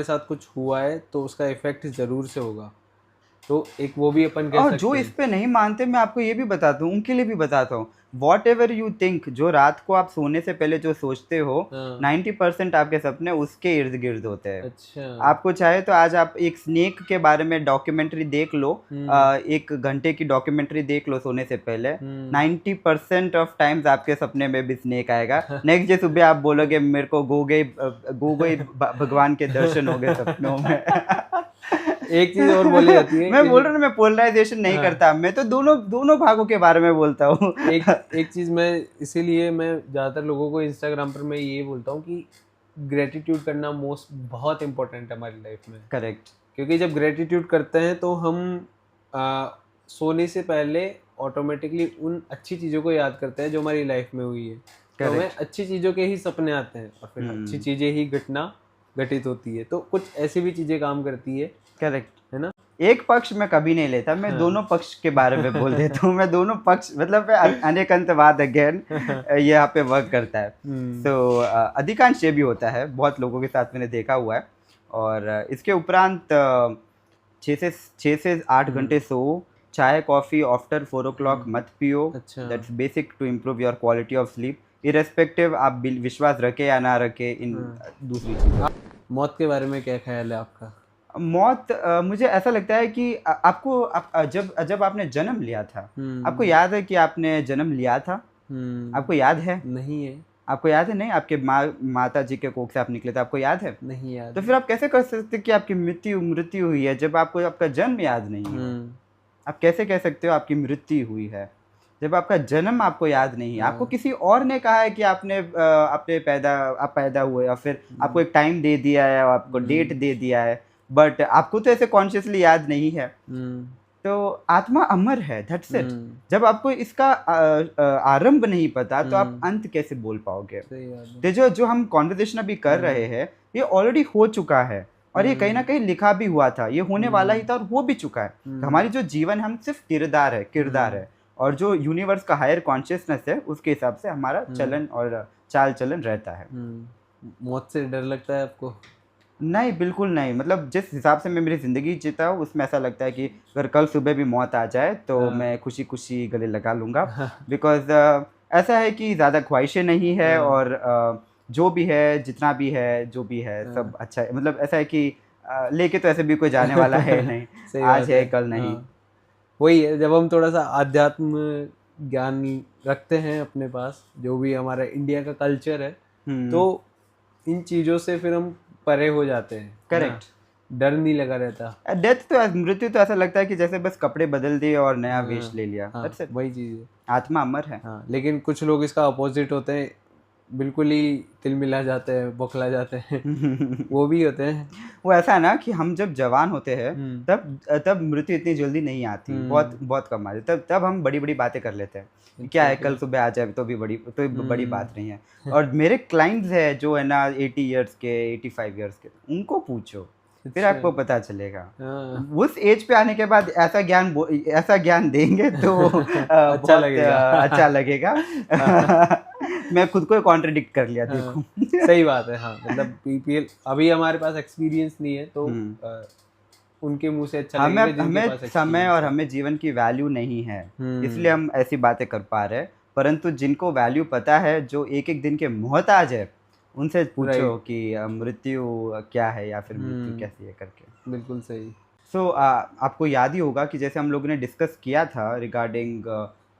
साथ कुछ हुआ है तो उसका इफेक्ट ज़रूर से होगा। तो एक वो भी अपन कह सकते हैं। और जो इस पे नहीं मानते, मैं आपको ये भी बताता हूँ, उनके लिए भी बताता हूँ। वॉट एवर यू थिंक, जो रात को आप सोने से पहले जो सोचते हो, 90% आपके सपने उसके इर्द गिर्द होते हैं। अच्छा। आपको चाहे तो आज आप एक स्नेक के बारे में डॉक्यूमेंट्री देख लो, 1 घंटे की डॉक्यूमेंट्री देख लो सोने से पहले। 90% ऑफ टाइम्स आपके सपने में भी स्नेक आएगा। नेक्स्ट डे सुबह आप बोलोगे मेरे को गोगोई भगवान के दर्शन हो गए सपनों में। एक चीज और बोली जाती है। मैं बोल रहा हूँ, मैं पोलराइजेशन नहीं करता, मैं तो दोनों भागों के बारे में बोलता हूँ। एक चीज मैं इसीलिए मैं ज्यादातर लोगों को इंस्टाग्राम पर मैं ये बोलता हूँ कि ग्रेटिट्यूड करना बहुत इंपॉर्टेंट है हमारी लाइफ में। करेक्ट। क्योंकि जब ग्रेटिट्यूड करते हैं तो हम सोने से पहले ऑटोमेटिकली उन अच्छी चीज़ों को याद करते हैं जो हमारी लाइफ में हुई है। तो हमें अच्छी चीज़ों के ही सपने आते हैं और फिर अच्छी चीज़ें ही घटित होती है। तो कुछ ऐसी भी चीज़ें काम करती है। करेक्ट है ना। एक पक्ष मैं कभी नहीं लेता, मैं दोनों पक्ष के बारे में बोल देता हूँ। मैं दोनों पक्ष मतलब अनेकंतवाद अगेन यहाँ पे वर्क करता है। तो अधिकांश ये भी होता है, बहुत लोगों के साथ मैंने देखा हुआ है। और इसके उपरांत 6 से 8 घंटे सो, चाय कॉफ़ी आफ्टर 4 o'clock मत पियो। That's basic to improve your quality of sleep, irrespective आप विश्वास रखे या ना रखे इन दूसरी चीज़ों। मौत के बारे में क्या ख्याल है आपका? मौत मुझे ऐसा लगता है कि जब आपने जन्म लिया था, आपको याद है कि आपने जन्म लिया था? आपको याद है? नहीं है। आपको याद है? नहीं, आपके माता जी के कोख से आप निकले थे, आपको याद है? नहीं याद। तो फिर आप कैसे कह सकते कि आपकी मृत्यु हुई है जब आपको आपका जन्म याद नहीं है? आप कैसे कह सकते हो आपकी मृत्यु हुई है जब आपका जन्म आपको याद नहीं है? आपको किसी और ने कहा है कि आप पैदा हुए, या फिर आपको एक टाइम दे दिया है, आपको डेट दे दिया है, बट आपको तो ऐसे कॉन्शियसली याद नहीं है। तो आत्मा अमर है, दैट्स इट। हम्म, जब आपको इसका आरंभ नहीं पता तो आप हम्म, अंत कैसे बोल पाओगे? सही बात है। तो जो जो हम कॉन्वर्सेशन अभी कर रहे हैं ये ऑलरेडी हो चुका है, और ये कहीं ना हम्म, कहीं लिखा भी हुआ था, ये होने वाला ही हम्म, था और हो भी चुका है। तो हम्म, हमारी जो जीवन है, हम सिर्फ किरदार हम्म, है, और जो यूनिवर्स का हायर कॉन्शियसनेस है उसके हिसाब से हमारा हम्म, चलन और चाल चलन रहता है। मौत से डर लगता है आपको? नहीं, बिल्कुल नहीं। मतलब जिस हिसाब से मैं मेरी ज़िंदगी जीता हूँ उसमें ऐसा लगता है कि अगर कल सुबह भी मौत आ जाए तो हाँ, मैं खुशी-खुशी गले लगा लूँगा। हाँ, बिकॉज़ ऐसा है कि ज़्यादा ख्वाहिशें नहीं है, हाँ, और जो भी है, जितना भी है, जो भी है हाँ। सब अच्छा है। मतलब ऐसा है कि लेके तो ऐसे भी कोई जाने वाला है नहीं। सही आज बात है। है, कल नहीं। हाँ, वही है, जब हम थोड़ा सा अध्यात्म ज्ञान रखते हैं अपने पास, जो भी हमारा इंडिया का कल्चर है, तो हुँ, इन चीज़ों से फिर हम परे हो जाते हैं, है ना? करेक्ट। डर नहीं लगा रहता। डेथ तो मृत्यु तो ऐसा लगता है कि जैसे बस कपड़े बदल दिए और नया वेश हाँ, ले लिया, हाँ, दैट्स इट। वही चीज़ है। आत्मा अमर है। हाँ, लेकिन कुछ लोग इसका अपोजिट होते हैं, बिल्कुल ही तिलमिला जाते हैं, बौखला जाते हैं। वो भी होते हैं। वो ऐसा है ना कि हम जब जवान होते हैं हुँ, तब मृत्यु इतनी जल्दी नहीं आती, बहुत हुँ, बहुत कम आती। तब तब हम बड़ी बड़ी बातें कर लेते हैं कि क्या है, कल एग्ज़ैक्टली। सुबह आ जाए तो बड़ी हुँ, बात नहीं है। और मेरे क्लाइंट्स है जो है ना 80 इयर्स के, 85 इयर्स के, उनको पूछो, फिर अच्छा, आपको पता चलेगा। हाँ। उस एज पे आने के बाद ऐसा ज्ञान देंगे तो अच्छा बहुत लगेगा। अच्छा लगेगा। मैं खुद को कॉन्ट्रडिक्ट कर लिया, हाँ, देखो। सही बात है। हाँ, मतलब बीपीएल अभी हमारे पास एक्सपीरियंस नहीं है, तो हुँ। उनके मुँह से अच्छा हमें लगेगा जिनके हमें पास समय एक्सपीरियंस और है। हमें जीवन की वैल्यू नहीं है, इसलिए हुँ, हम ऐसी बातें कर पा रहे हैं। परंतु जिनको वैल्यू पता है, जो एक-एक दिन के मोहताज है, उनसे पूछो राइट। कि मृत्यु क्या है या फिर मृत्यु हुँ, कैसी है करके। बिल्कुल सही। सो आपको याद ही होगा कि जैसे हम लोगों ने डिस्कस किया था regarding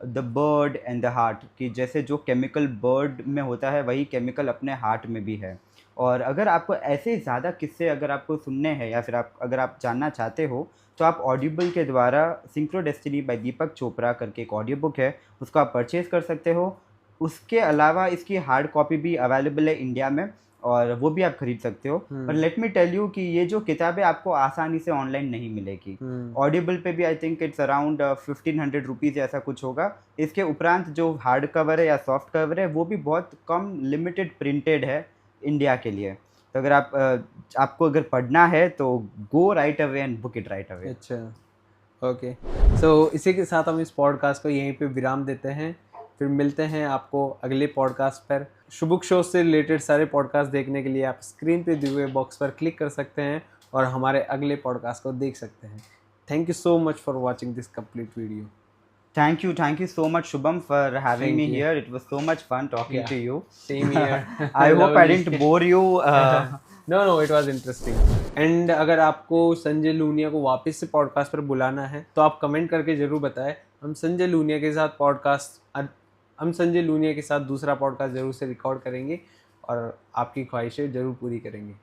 the bird and the heart, कि जैसे जो केमिकल बर्ड में होता है वही केमिकल अपने हार्ट में भी है। और अगर आपको ऐसे ज़्यादा किस्से अगर आपको सुनने हैं या फिर अगर आप जानना चाहते हो, तो आप ऑडिबल के द्वारा सिंक्रो डेस्टिनी बाय दीपक चोपड़ा करके एक ऑडियो बुक है, उसको आप परचेज़ कर सकते हो। उसके अलावा इसकी हार्ड कॉपी भी अवेलेबल है इंडिया में, और वो भी आप खरीद सकते हो। पर हुँ, लेट मी टेल यू कि ये जो किताबें आपको आसानी से ऑनलाइन नहीं मिलेगी। हुँ, ऑडिबल पे भी I think it's around 1500 rupees ऐसा कुछ होगा। इसके उपरांत जो हार्ड कवर है या सॉफ्ट कवर है वो भी बहुत कम लिमिटेड प्रिंटेड है इंडिया के लिए। तो अगर आपको अगर पढ़ना है तो go right away and book it right away. अच्छा। ओके, सो इसी के साथ हम इस पॉडकास्ट को यहीं पे विराम देते हैं। फिर मिलते हैं आपको अगले पॉडकास्ट पर। शुभुक शो से रिलेटेड सारे पॉडकास्ट देखने के लिए आप स्क्रीन पे दिए हुए बॉक्स पर क्लिक कर सकते हैं और हमारे अगले पॉडकास्ट को देख सकते हैं। Thank you so much for watching this complete video. Thank you so much, Shubham, for having me thank you. here. It was so much fun talking या to you. Same year. I hope I lovely. didn't bore you. No no, it was interesting. And अगर आपको संजय लूनिया को वापस से podcast पर बुलाना है तो आप कमेंट करके ज़रूर बताएं। हम संजय लूनिया के साथ दूसरा पॉडकास्ट ज़रूर से रिकॉर्ड करेंगे और आपकी ख्वाहिशें ज़रूर पूरी करेंगे।